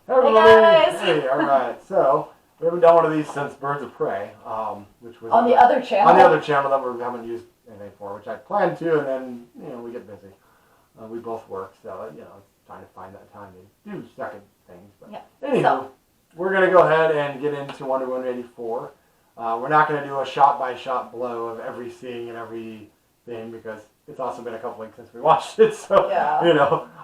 Hey everybody! guys! Hey, alright, so we haven't done one of these since Birds of Prey, which was On the other channel. on the other channel that we haven't used anything for, which I planned to, and then, we get busy. We both work, so, it's trying to find that time to do second things. But Yeah. anywho, So, we're going to go ahead and get into Wonder Woman 84. We're not going to do a shot-by-shot blow of every scene and every thing, because it's also been a couple weeks since we watched it, so, Yeah.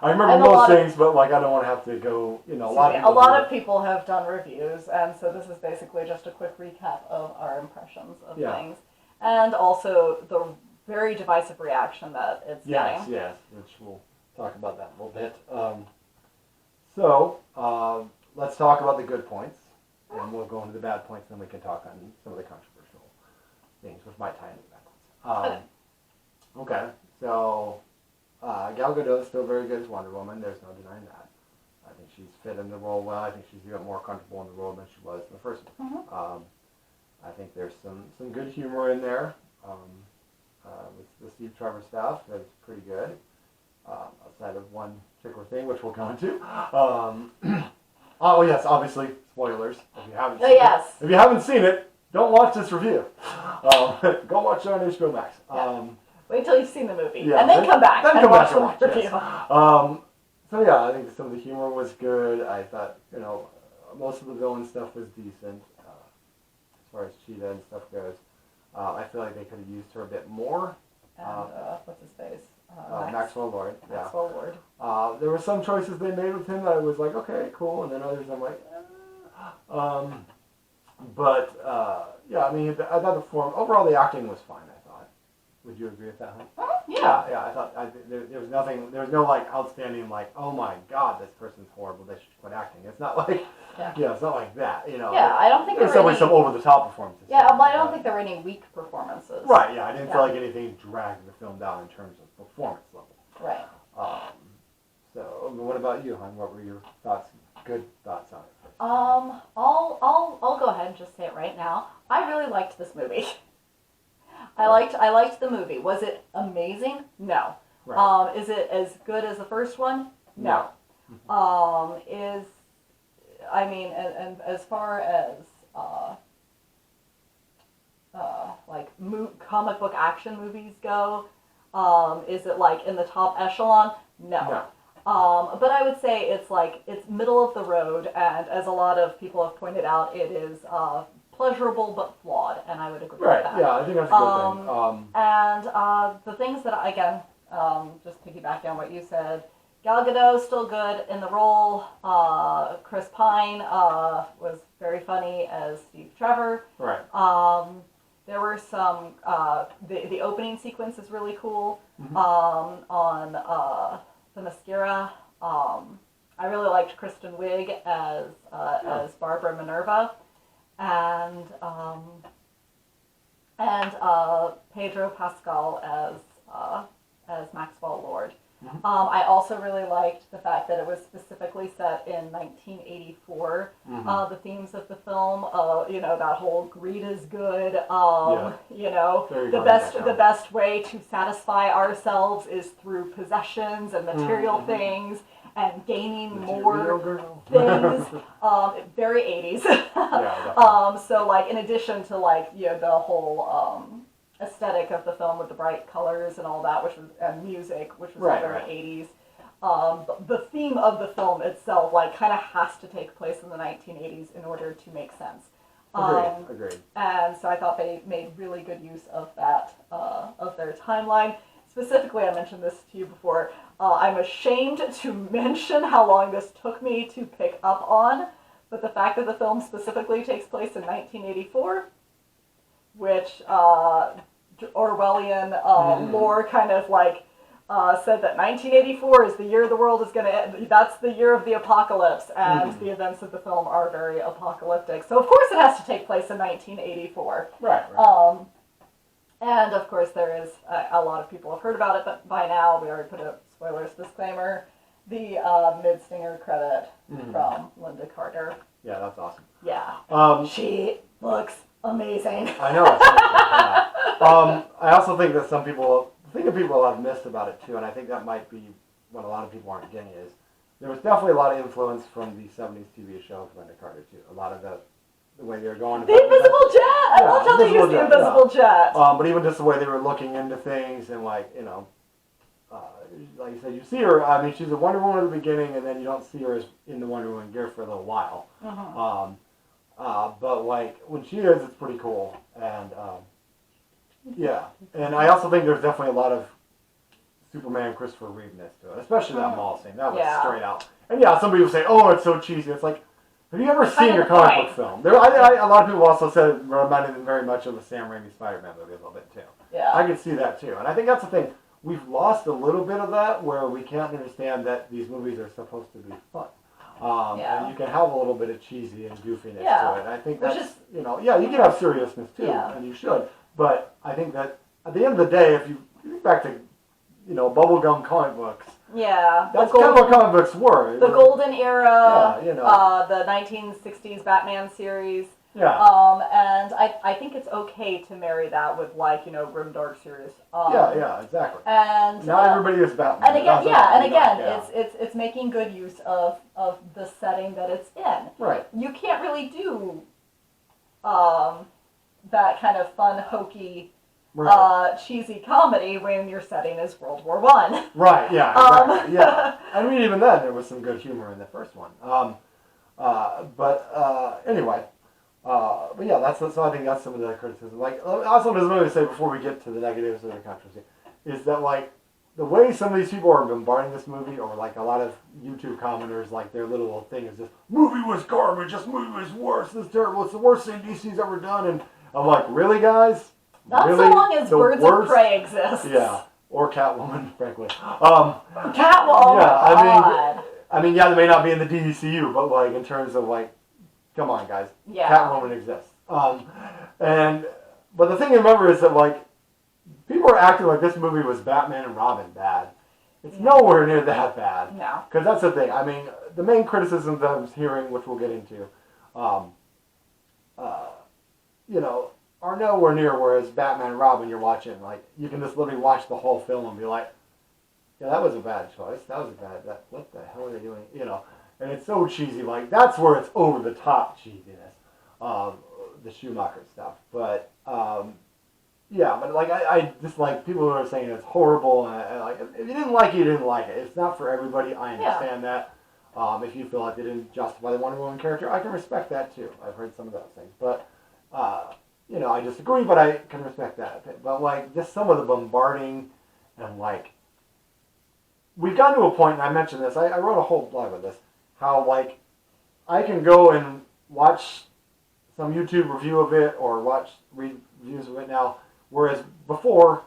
I remember And most things, but, I don't want to have to go, a lot of people have done reviews, and so this is basically just a quick recap of our impressions of things. And also the very divisive reaction that it's getting. Yes, which we'll talk about that in a little bit. Let's talk about the good points, and we'll go into the bad points, and then we can talk on some of the controversial things, which might tie into the bad points. Okay, so Gal Gadot is still very good as Wonder Woman. There's no denying that. I think she's fit in the role well. I think she's even more comfortable in the role than she was in the first one. Mm-hmm. I think there's some good humor in there. With the Steve Trevor stuff, that's pretty good. Outside of one particular thing, which we'll go into. Oh yes, obviously spoilers. If you haven't seen it, if you haven't seen it, don't watch this review. Go watch it on HBO Max. Wait till you've seen the movie, and then come back and watch the review. I think some of the humor was good. I thought, most of the villain stuff was decent. As far as Cheetah and stuff goes, I feel like they could have used her a bit more. And what's his face? Maxwell Lord. Maxwell Lord. There were some choices they made with him that I was like, okay, cool, and then others I'm like, I thought the form overall the acting was fine. I thought. Would you agree with that? Huh? Yeah. I thought there was nothing. There was no outstanding oh my god, this person's horrible. They should quit acting. It's not like. Yeah, it's not like that. Yeah, I don't think there's definitely some over the top performances. Yeah, but I don't think there were any weak performances. Right. Yeah, I didn't feel like anything dragged the film down in terms of performance level. Right. So, what about you, hon? What were your thoughts? Good thoughts on it? I'll go ahead and just say it right now. I really liked this movie. I liked the movie. Was it amazing? No. Right. Is it as good as the first one? No. And as far as comic book action movies go, is it in the top echelon? No. But I would say it's middle of the road, and as a lot of people have pointed out, it is pleasurable but flawed, and I would agree with that. Right, yeah, I think that's a good thing. And the things that, again, just piggybacking on what you said, Gal Gadot is still good in the role. Chris Pine was very funny as Steve Trevor. Right. There were some, the opening sequence is really cool. Mm-hmm. On the Mascara. I really liked Kristen Wiig as Barbara Minerva. And Pedro Pascal as Maxwell Lord. Mm-hmm. I also really liked the fact that it was specifically set in 1984. Mm-hmm. The themes of the film, that whole greed is good. The best way to satisfy ourselves is through possessions and material things. And gaining more things, very 80s. So in addition to the whole aesthetic of the film with the bright colors and all that, and music, which was very 80s. The theme of the film itself, kind of has to take place in the 1980s in order to make sense. Agreed. And so I thought they made really good use of that, of their timeline. Specifically, I mentioned this to you before, I'm ashamed to mention how long this took me to pick up on, but the fact that the film specifically takes place in 1984, which Orwellian lore kind of said that 1984 is the year the world is going to end. That's the year of the apocalypse, and the events of the film are very apocalyptic. So, of course, it has to take place in 1984. Right. And, of course, there is, a lot of people have heard about it, but by now, we already put a spoilers disclaimer, the mid-stinger credit from Linda Carter. Yeah, that's awesome. Yeah. She looks amazing. I know. I also think that the thing that people have missed about it, too, and I think that might be what a lot of people aren't getting is, there was definitely a lot of influence from the 70s TV show Linda Carter too. A lot of the way they were going. The invisible jet! I loved how they used the invisible jet. But even just the way they were looking into things and like, you know, like you said, you see her, I mean, she's a Wonder Woman at the beginning and then you don't see her as in the Wonder Woman gear for a little while. But like, when she is, it's pretty cool. And, yeah. And I also think there's definitely a lot of Superman Christopher Reeve-ness to it, especially that mall scene. That was straight out. And yeah, some people say, oh, it's so cheesy. It's like, have you ever seen your comic book film? A lot of people also said it reminded them very much of the Sam Raimi Spider-Man movie a little bit too. Yeah. I can see that too. And I think that's the thing. We've lost a little bit of that where we can't understand that these movies are supposed to be fun. And you can have a little bit of cheesy and goofiness to it. And I think that's, you know, you can have seriousness too, and you should. But I think that at the end of the day, if you think back to, you know, bubblegum comic books, that's kind of what comic books were. The golden era, you know. the 1960s Batman series. Yeah. And I think it's okay to marry that with, like, you know, grimdark series. Yeah, exactly. And not everybody is Batman. And again, it's making good use of the setting that it's in. Right. You can't really do that kind of fun, hokey, cheesy comedy when your setting is World War I. Right. Yeah. Exactly. Yeah. I mean, even then, there was some good humor in the first one. Anyway. But yeah, so I think that's some of the criticism. Like, also, just wanted to say before we get to the negatives of the controversy, is that like the way some of these people are bombarding this movie, or like a lot of YouTube commenters, like their little thing is this movie was garbage, this movie was worse, this is terrible, it's the worst thing DC's ever done, and I'm like, really, guys? Not really? so long as Birds of Prey exists. Yeah, or Catwoman, frankly. Catwoman. Yeah, I mean, they may not be in the DCU, but like in terms of like. Come on, guys. Yeah. Catwoman exists. But the thing to remember is that, like, people are acting like this movie was Batman and Robin bad. It's nowhere near that bad. No. Because that's the thing. I mean, the main criticisms that I was hearing, which we'll get into, you know, are nowhere near whereas Batman and Robin you're watching. Like, you can just literally watch the whole film and be like, yeah, that was a bad choice. What the hell are they doing? You know. And it's so cheesy, like, that's where it's over the top cheesiness, the Schumacher stuff. But, but like, I just like, people who are saying it's horrible, and like, if you didn't like it, you didn't like it. It's not for everybody, I understand that. If you feel like they didn't justify the Wonder Woman character, I can respect that too. I've heard some of those things. But, you know, I disagree, but I can respect that. But, like, just some of the bombarding and, like, we've gotten to a point, and I mentioned this, I wrote a whole blog on this, how, like, I can go and watch some YouTube review of it or read reviews of it now, whereas before,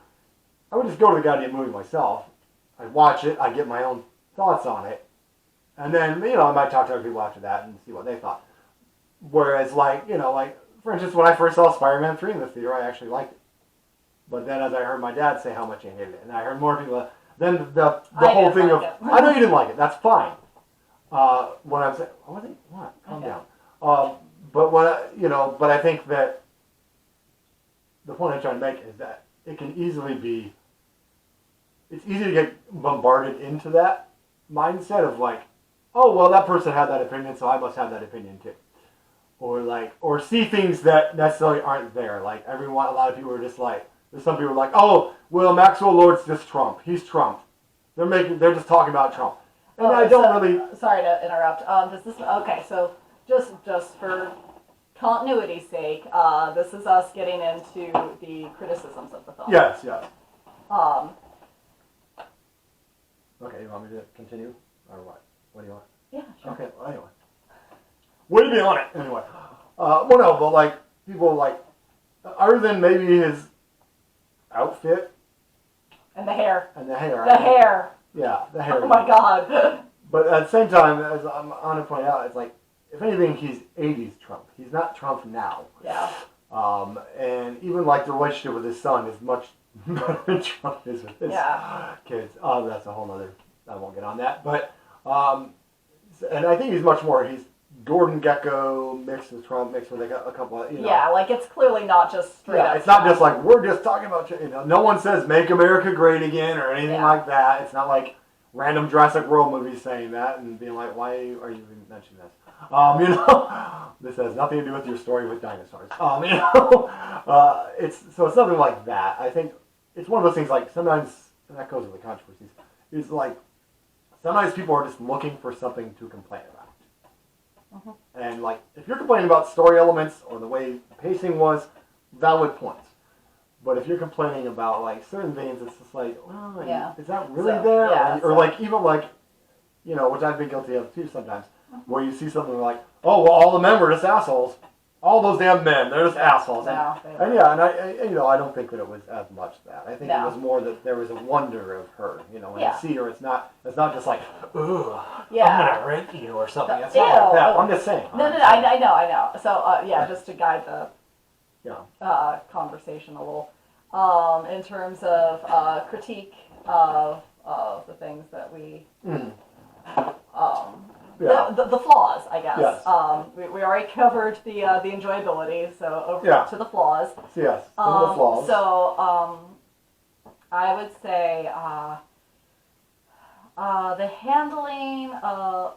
I would just go to the goddamn movie myself. I'd watch it, I'd get my own thoughts on it, and then, you know, I might talk to other people after that and see what they thought. Whereas, like, you know, like, for instance, when I first saw Spider-Man 3 in the theater, I actually liked it. But then as I heard my dad say how much he hated it, and I heard more people, then the whole thing of, I know you didn't like it, that's fine. When I was saying, what? Calm down. But I think that the point I'm trying to make is that it can easily be, it's easy to get bombarded into that mindset of like, oh, well, that person had that opinion, so I must have that opinion too. Or see things that necessarily aren't there. Like a lot of people are just like, there's some people are like, oh, well, Maxwell Lord's just Trump. He's Trump. They're just talking about Trump. And I don't really. Sorry to interrupt. So just for continuity's sake, this is us getting into the criticisms of the film. Yes. Okay, you want me to continue, or what? What do you want? Yeah, sure. Okay. Well, anyway, way to be on it. Anyway, no, but like people like, other than maybe his outfit and the hair. Yeah, the hair. Oh my God. But at the same time, as I'm on to point out, it's like, if anything, he's 80s Trump. He's not Trump now. Yeah. And even like the relationship with his son is much better than Trump is with his kids. That's a whole nother, I won't get on that. But, and I think he's Gordon Gekko mixed with Trump, mixed with a couple of, you know. Yeah, like it's clearly not just straight up. It's not just like, we're just talking about, you know, no one says make America great again or anything like that. It's not like random Jurassic World movies saying that and being like, why are you even mentioning this? This has nothing to do with your story with dinosaurs. It's something like that. I think it's one of those things like sometimes, and that goes with the controversies, is like sometimes people are just looking for something to complain about. Mm-hmm. And like if you're complaining about story elements or the way the pacing was, valid points. But if you're complaining about like certain things, it's just like, well, is that really there? Yeah, or like even like, which I've been guilty of too sometimes, where you see something like, oh well, all the men were just assholes. All those damn men, they're just assholes. No, and I don't think that it was as much that. I think it was more that there was a wonder of her. When you see her, it's not just like, ooh, I'm gonna rape you or something. It's not like that. I'm just saying. No, I know. So just to guide the conversation a little, in terms of critique of the things that we. The flaws, I guess. Yes. We already covered the enjoyability, so over to the flaws. Yes, some of the flaws. So I would say the handling of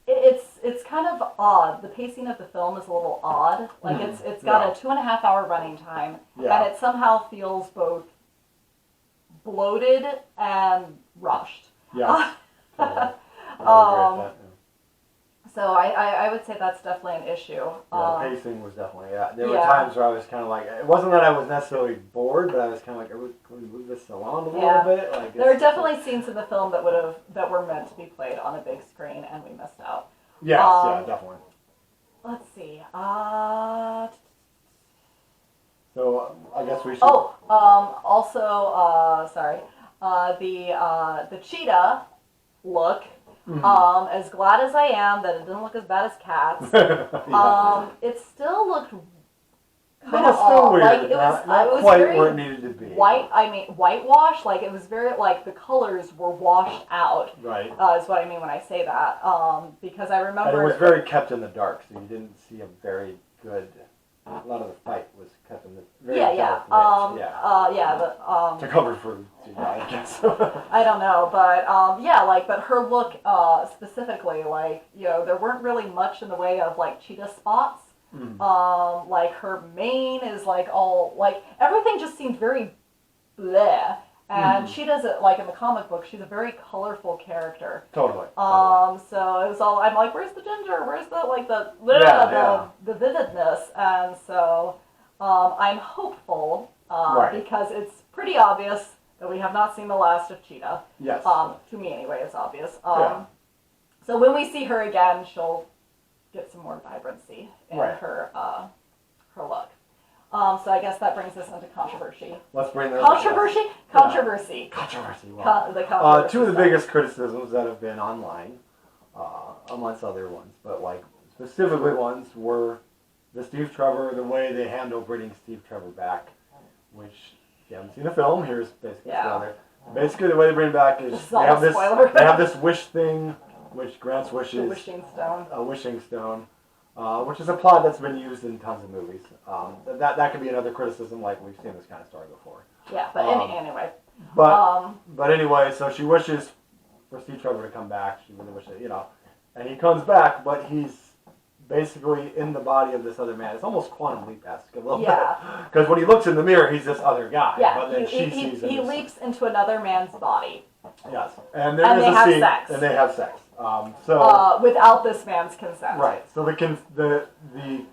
it's kind of odd. The pacing of the film is a little odd. Like it's got a 2.5 hour running time, and it somehow feels both bloated and rushed. Yeah. So I would say that's definitely an issue. The pacing was definitely, there were times where I was kind of like, it wasn't that I was necessarily bored, but I was kind of like, can we move this along a little bit? Like, there are definitely scenes in the film that were meant to be played on a big screen, and we missed out. Yes, definitely. Let's see. So I guess we should. The cheetah look. As glad as I am that it didn't look as bad as Cats, it still looked kind of still weird. Like it was quite very where it needed to be. Whitewash. Like it was very like the colors were washed out. Right. Is what I mean when I say that. Because I remember. And it was very kept in the dark, so you didn't see a very good. A lot of the fight was kept in the very dark lit. To cover for I guess. I don't know, but but her look specifically, like there weren't really much in the way of like cheetah spots. Like her mane is like all like everything just seemed very bleh. And she does it like in the comic book. She's a very colorful character. Totally. So it was all. I'm like, where's the ginger? Where's the vividness? And so I'm hopeful because it's pretty obvious that we have not seen the last of Cheetah. Yes. To me anyway, it's obvious. So when we see her again, she'll get some more vibrancy in her look. So I guess that brings us into controversy. Let's bring that Controversy. Well, The controversy two of the biggest criticisms that have been online, amongst other ones, but like specifically ones were the Steve Trevor, the way they handle bringing Steve Trevor back, which if you haven't seen the film, here's basically spoiler. Basically, the way they bring him back is they have this wish thing, which grants wishes. The wishing stone. A wishing stone. Which is a plot that's been used in tons of movies. That could be another criticism, like we've seen this kind of story before. Yeah, but anyway. But anyway, so she wishes for Steve Trevor to come back. She really wishes, and he comes back, but he's basically in the body of this other man. It's almost Quantum Leap-esque a little bit. Because when he looks in the mirror, he's this other guy. Yeah, but then he leaps into another man's body. Yes, and there is a scene, and they have sex. Without this man's consent. Right. So the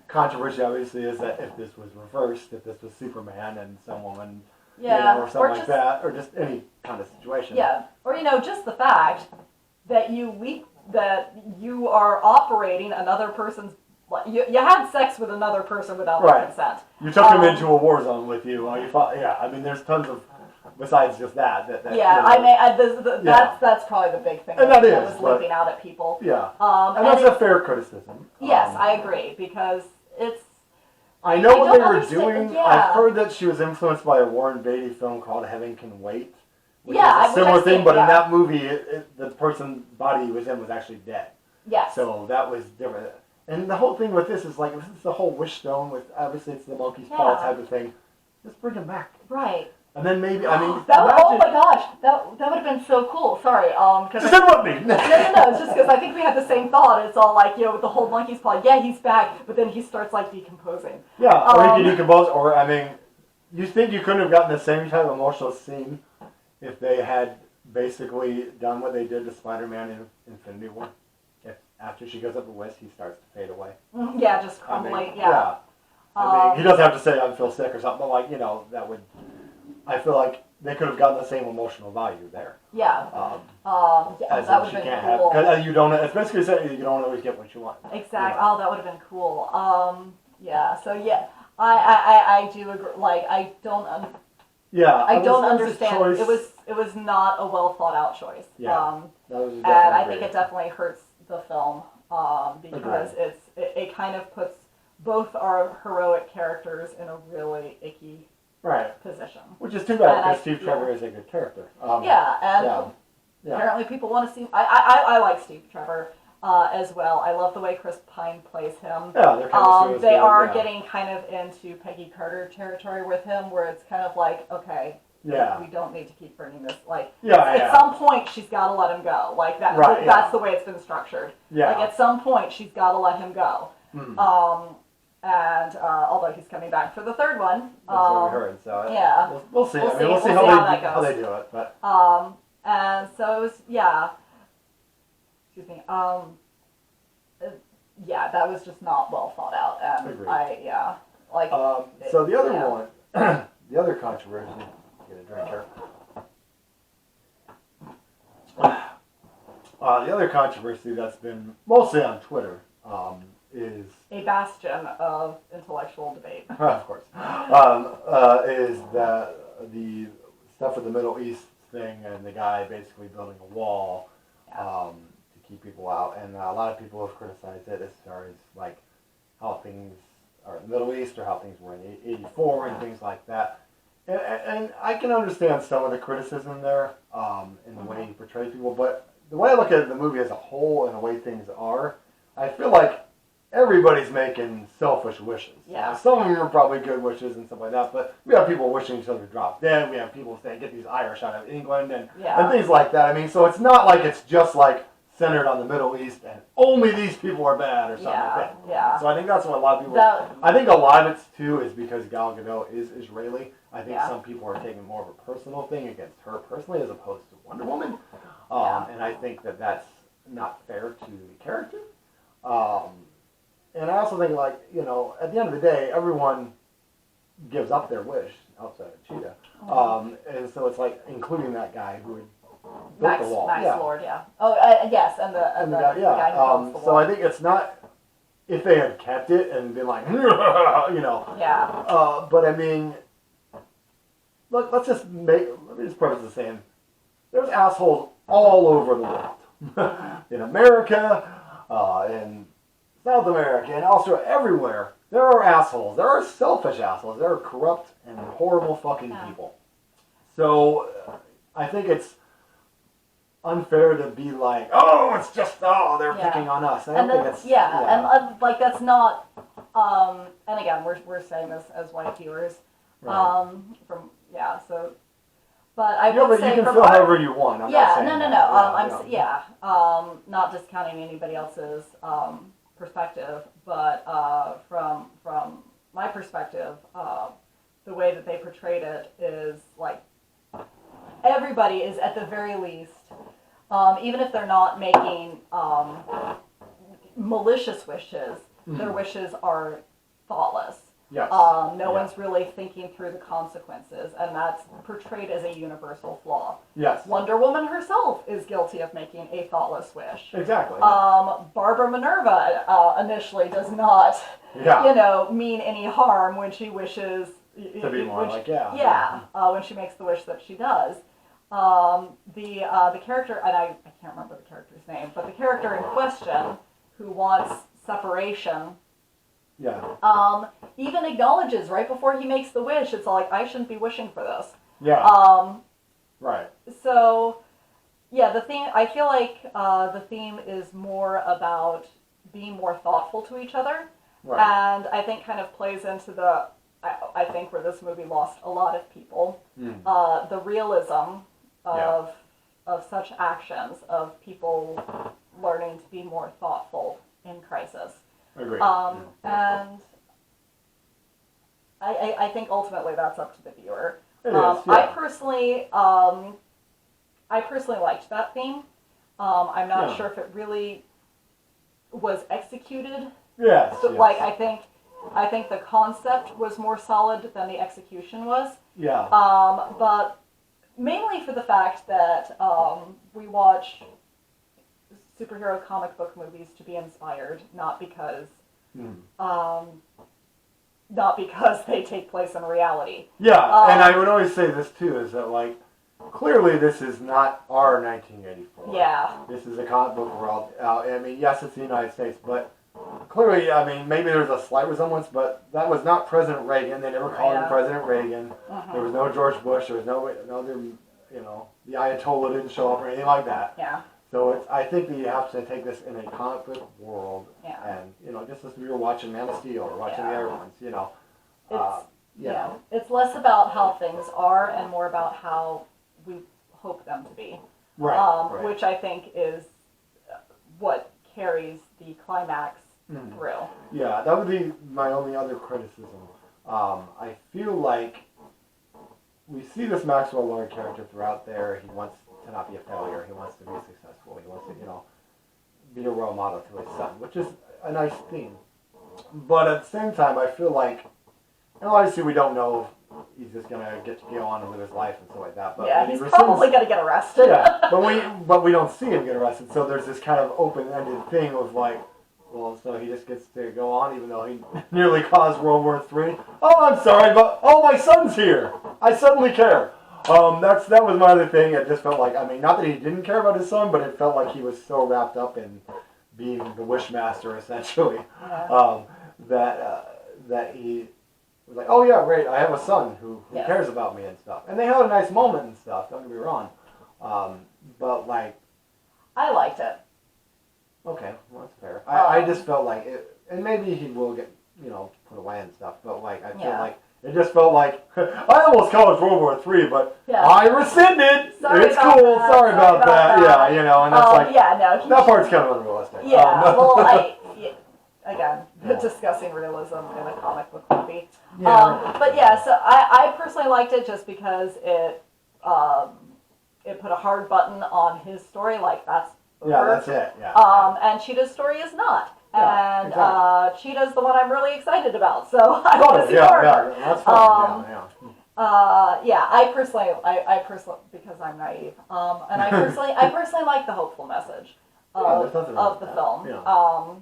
controversy obviously is that if this was reversed, if this was Superman and some woman, or something like that, or just any kind of situation. Yeah, or just the fact that you are operating another person's. You had sex with another person without their consent. You took him into a war zone with you. There's tons of. Besides just that that's probably the big thing and that was leaping out at people. Yeah, and that's a fair criticism. Yes, I agree because it's. I know what they were doing. Yeah. I've heard that she was influenced by a Warren Beatty film called Heaven Can Wait. Which is a similar thing, but in that movie, the person's body he was in was actually dead. Yes. So that was different. And the whole thing with this is like this is the whole wish stone with obviously it's the monkey's paw type of thing. Just bring him back. Right. And then maybe, I mean, oh my gosh, that would have been so cool. Sorry, just interrupt me. no, it's just because I think we had the same thought. It's all like, with the whole monkey's paw, yeah, he's back, but then he starts like decomposing. Yeah, or he could decompose, or I mean, you think you couldn't have gotten the same type of emotional scene if they had basically done what they did to Spider-Man in Infinity War? If after she goes up the list, he starts to fade away. Yeah, just crumbling. I mean, yeah. I mean, he doesn't have to say I feel sick or something, but like that would. I feel like they could have gotten the same emotional value there. Yeah. As that would have been cool. Because you don't. It's basically saying you don't always get what you want. Exactly. Oh, that would have been cool. Yeah. So yeah, I do agree. Like I don't. I don't understand. It was not a well thought out choice. Yeah. And I think it definitely hurts the film because it kind of puts both our heroic characters in a really icky position. Which is too bad because Steve Trevor is a good character. Apparently people want to see. I like Steve Trevor as well. I love the way Chris Pine plays him. Yeah, their chemistry is they good, are getting kind of into Peggy Carter territory with him, where it's kind of like, okay, we don't need to keep bringing this. Like, at some point she's got to let him go. Like that. That's the way it's been structured. Yeah. Like at some point she's got to let him go. Mm. And although he's coming back for the third one, that's what we heard. So we'll see. We'll I mean, we'll see how they do it. But and so it was, excuse me. That was just not well thought out, and agreed. So the other one, the other controversy. Get a drink here. The other controversy that's been mostly on Twitter is a bastion of intellectual debate. Of course, is the stuff with the Middle East thing and the guy basically building a wall to keep people out, and a lot of people have criticized it as far as like how things are in the Middle East or how things were in '84 and things like that. And I can understand some of the criticism there in the way he portrays people, but the way I look at the movie as a whole and the way things are, I feel like everybody's making selfish wishes. Yeah. Some of them are probably good wishes and stuff like that, but we have people wishing each other to drop dead. We have people saying get these Irish out of England and things like that. I mean, so it's not like it's just like centered on the Middle East and only these people are bad or something like that. Yeah. So I think that's what a lot of people... I think a lot of it, too, is because Gal Gadot is Israeli. I think some people are taking more of a personal thing against her personally as opposed to Wonder Woman. And I think that that's not fair to the character. And I also think, like, at the end of the day, everyone gives up their wish outside of Cheetah. And so it's like, including that guy who built the wall. Max Lord, Oh, yes, and the guy who built the wall. So I think it's not, if they had kept it and been like, but I mean, look, let me just preface this saying, there's assholes all over the world. In America, in South America, and also everywhere, there are assholes. There are selfish assholes. There are corrupt and horrible fucking people. So I think it's unfair to be like, it's just, they're picking on us. I don't think it's... and like that's not, and again, we're saying this as white viewers, so... But I would say you can from feel however you want. I'm not saying not discounting anybody else's perspective, but from my perspective, the way that they portrayed it is like everybody is at the very least, even if they're not making malicious wishes, their wishes are thoughtless. Yes. No one's really thinking through the consequences, and that's portrayed as a universal flaw. Yes. Wonder Woman herself is guilty of making a thoughtless wish. Exactly. Barbara Minerva initially does not, mean any harm when she wishes to be more when she makes the wish that she does. The character, and I can't remember the character's name, but the character in question who wants separation. Yeah. Even acknowledges right before he makes the wish, it's like, I shouldn't be wishing for this. Yeah. Right. So, the theme, I feel like the theme is more about being more thoughtful to each other. Right. And I think kind of plays into the I think where this movie lost a lot of people. Mm. The realism of such actions, of people learning to be more thoughtful in crisis. Agreed. And I think ultimately that's up to the viewer. It is, yeah. I personally liked that theme. I'm not Yeah. sure if it really was executed. Yes. So, yes. like, I think the concept was more solid than the execution was. Yeah. But mainly for the fact that we watch superhero comic book movies to be inspired, not because they take place in reality. Yeah, and I would always say this too, is that like, clearly this is not our 1984. Yeah. This is a comic book world. I mean, yes, it's the United States, but clearly, I mean, maybe there's a slight resemblance, but that was not President Reagan. They never called him President Reagan. There was no George Bush. There was no other, you know, the Ayatollah didn't show up or anything like that. Yeah. So I think that you have to take this in a comic book world, Yeah. and you know, just as we were watching Man of Steel or watching the other ones, you know, It's less about how things are and more about how we hope them to be. right. Which I think is what carries the climax through. Yeah, that would be my only other criticism. I feel like we see this Maxwell Lord character throughout there. He wants to not be a failure. He wants to be successful. He wants to, you know, be a role model to his son, which is a nice theme. But at the same time, I feel like, and obviously we don't know if he's just gonna get to go on and live his life and stuff like that. But Yeah, when he's he probably gonna get arrested. Yeah, but we don't see him get arrested. So there's this kind of open-ended thing of like, well, so he just gets to go on even though he nearly caused World War III. Oh, I'm sorry, but my son's here. I suddenly care. That was my other thing. It just felt like, I mean, not that he didn't care about his son, but it felt like he was so wrapped up in being the Wishmaster, essentially, that he was like, oh yeah, great, I have a son who cares about me and stuff. And they had a nice moment and stuff, don't get me wrong. But like, I liked it. okay, well that's fair. I just felt like it, and maybe he will get, you know, put away and stuff, but like, I feel like, it just felt like, I almost called it World War III, but I rescinded. Sorry it's about cool. that. Sorry about that. Yeah, you know, and that's like, that part's kind of unrealistic. Yeah, again, discussing realism in a comic book movie. But yeah, so I personally liked it just because it put a hard button on his story, like that's over. Yeah, that's it. Yeah. And Cheetah's story is not. Yeah, And exactly. Cheetah's the one I'm really excited about, so I want to see more of her. That's fun. I personally, because I'm naive, and I personally like the hopeful message of the film. Yeah.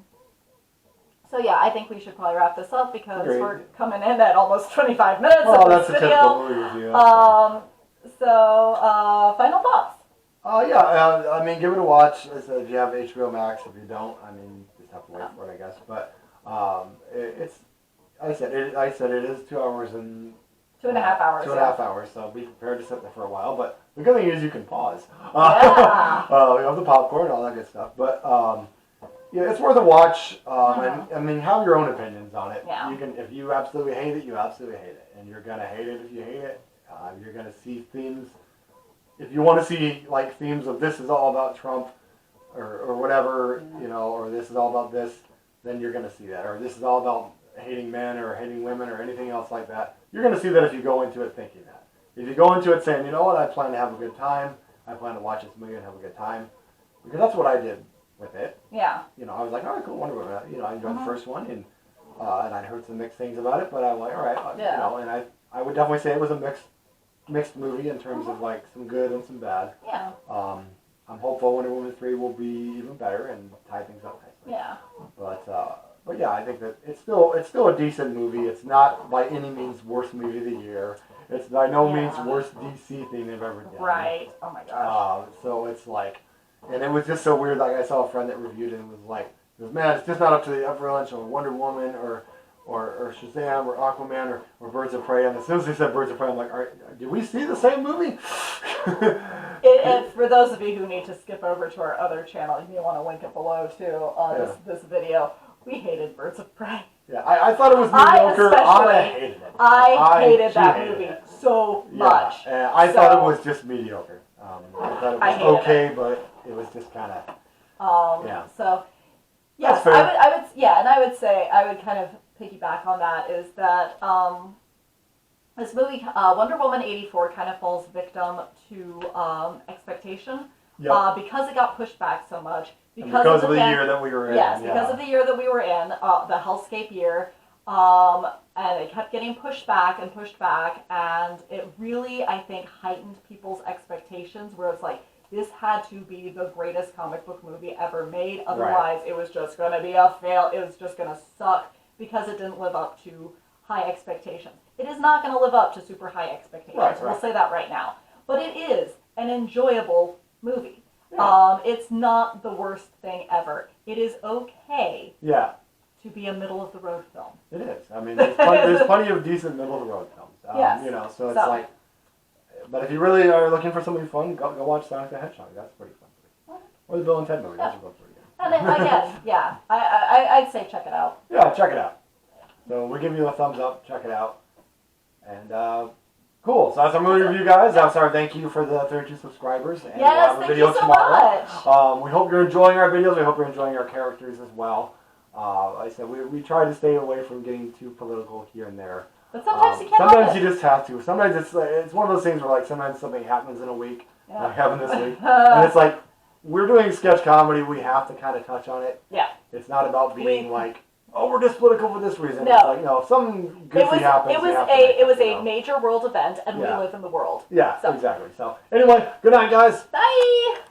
So yeah, I think we should probably wrap this up because Agreed. we're coming in at almost 25 minutes Well, of that's this a video. typical movie review. Final thoughts. I mean, give it a watch. As I said, if you have HBO Max, if you don't, I mean, just have to wait for it, I guess. But it's, I said it is 2 hours and 2.5 hours. 2.5 hours. So be prepared to sit there for a while. But the good thing is you can pause. Yeah. You have the popcorn, all that good stuff. But yeah, it's worth a watch. And I mean, have your own opinions on it. Yeah. You can, if you absolutely hate it, you absolutely hate it, and you're gonna hate it if you hate it. You're gonna see themes. If you want to see like themes of this is all about Trump, or whatever, you know, or this is all about this, then you're gonna see that. Or this is all about hating men or hating women or anything else like that. You're gonna see that if you go into it thinking that. If you go into it saying, you know what, I plan to have a good time. I plan to watch this movie and have a good time, because that's what I did with it. Yeah. You know, I was like, all right, cool, Wonder Woman. You know, I enjoyed the first one, and I'd heard some mixed things about it, but I was like, all right, you know, and I would definitely say it was a mixed movie in terms of like some good and some bad. Yeah. I'm hopeful Wonder Woman 3 will be even better and tie things up nicely. Yeah. But yeah, I think that it's still a decent movie. It's not by any means worst movie of the year. It's by no means worst DC thing they've ever done. Right. Oh my gosh. So it's like, and it was just so weird. Like I saw a friend that reviewed it and was like, man, it's just not up to the upper echelon of Wonder Woman or Shazam or Aquaman or Birds of Prey. And as soon as they said Birds of Prey, I'm like, all right, did we see the same movie? For those of you who need to skip over to our other channel, you may want to link it below too. This video, we hated Birds of Prey. Yeah, I thought it was I mediocre. I especially- hated it. I hated she that hated movie it. so Yeah, much. and I thought So- it was just mediocre. I thought it I was hated okay, but it was just kind of. Yeah. So, yes, That's fair. I would, yeah, and I would say I would kind of piggyback on that is that this movie, Wonder Woman '84, kind of falls victim to expectation Yep. because it got pushed back so much Because of the pan- year that we were in. Yes, yeah. because of the year that we were in, the hellscape year, and it kept getting pushed back, and it really, I think, heightened people's expectations, where it's like, this had to be the greatest comic book movie ever made, otherwise it was just going to be a fail, it was just going to suck, because it didn't live up to high expectations. It is not going to live up to super high expectations, Right. we'll say that right now. But it is an enjoyable movie. Yeah. It's not the worst thing ever. It is okay Yeah, to be a middle of the road film. it is. I mean, there's plenty of decent middle of the road films. Yes. You know, so it's So- like. But if you really are looking for something fun, go watch Sonic the Hedgehog. That's pretty fun. Or the Bill and Ted movie. Those are both pretty good. And again, yeah, I'd say check it out. Yeah, check it out. So we give you a thumbs up. Check it out. And cool. So that's our movie review, guys. That's our thank you for the 32 subscribers. And we'll Yes, have a thank video you so tomorrow. much. We hope you're enjoying our videos. We hope you're enjoying our characters as well. Like I said, we try to stay away from getting too political here and there. But sometimes you can't Sometimes help you just have to. Sometimes it's one of those things where like sometimes something happens in a week. Yeah. Like happened this week. And it's like, we're doing sketch comedy. We have to kind of touch on it. Yeah. It's not about being like, oh, we're just political for this reason. No. It's like, no, if something goofy happens. It we was have to make it was you a know? major world event, and Yeah. we live in the world. Yeah, So. exactly. So anyway, good night, guys. Bye.